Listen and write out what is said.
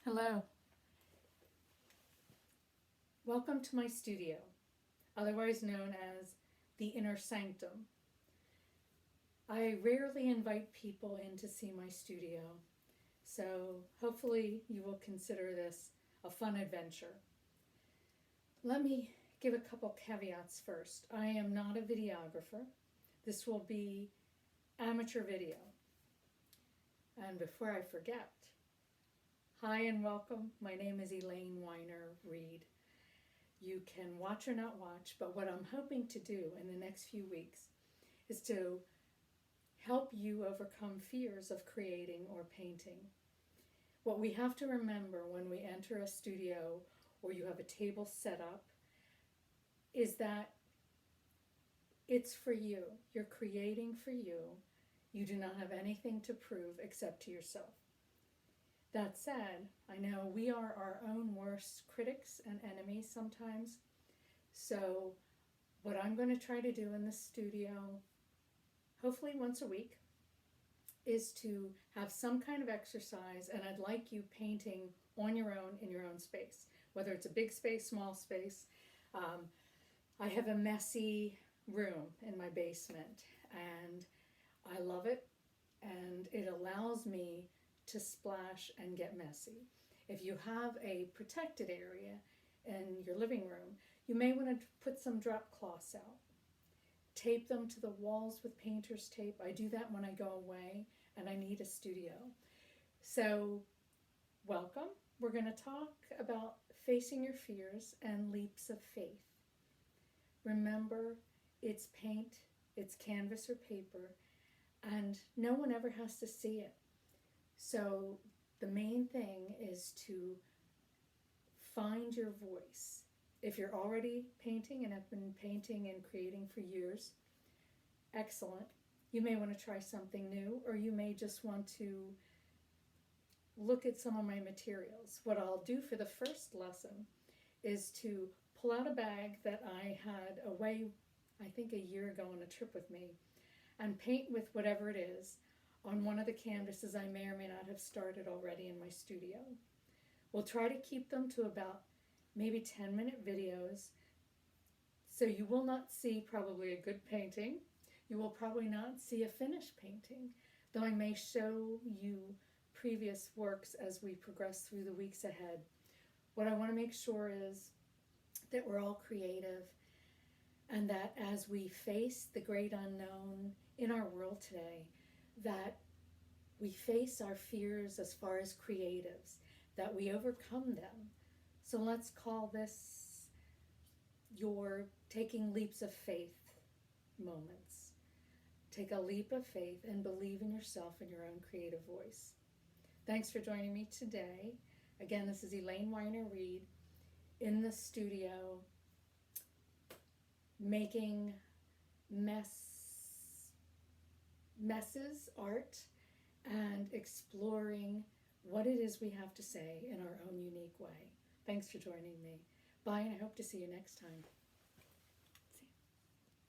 Hello. Welcome to my studio, otherwise known as the Inner Sanctum. I rarely invite people in to see my studio, so hopefully you will consider this a fun adventure. Let me give a couple caveats first. I am not a videographer. This will be amateur video. And before I forget, hi and welcome. My name is Elaine Weiner-Reed. You can watch or not watch, but what I'm hoping to do in the next few weeks is to help you overcome fears of creating or painting. What we have to remember when we enter a studio or you have a table set up is that it's for you. You're creating for you. You do not have anything to prove except to yourself. That said, I know we are our own worst critics and enemies sometimes. So what I'm going to try to do in the studio, hopefully once a week, is to have some kind of exercise, and I'd like you painting on your own in your own space, whether it's a big space, small space. I have a messy room in my basement, and I love it, and it allows me to splash and get messy. If you have a protected area in your living room, you may want to put some drop cloths out. Tape them to the walls with painter's tape. I do that when I go away and I need a studio. So, welcome. We're going to talk about facing your fears and leaps of faith. Remember, it's paint, it's canvas or paper, and no one ever has to see it. So the main thing is to find your voice. If you're already painting and have been painting and creating for years, excellent. You may want to try something new, or you may just want to look at some of my materials. What I'll do for the first lesson is to pull out a bag that I had away, I think a year ago on a trip with me, and paint with whatever it is on one of the canvases I may or may not have started already in my studio. We'll try to keep them to about maybe 10-minute videos, so you will not see probably a good painting. You will probably not see a finished painting, though I may show you previous works as we progress through the weeks ahead. What I want to make sure is that we're all creative, and that as we face the great unknown in our world today, that we face our fears as far as creatives, that we overcome them. So let's call this your taking leaps of faith moments. Take a leap of faith and believe in yourself and your own creative voice. Thanks for joining me today. Again, this is Elaine Weiner-Reed in the studio making messes, art, and exploring what it is we have to say in our own unique way. Thanks for joining me. Bye, and I hope to see you next time.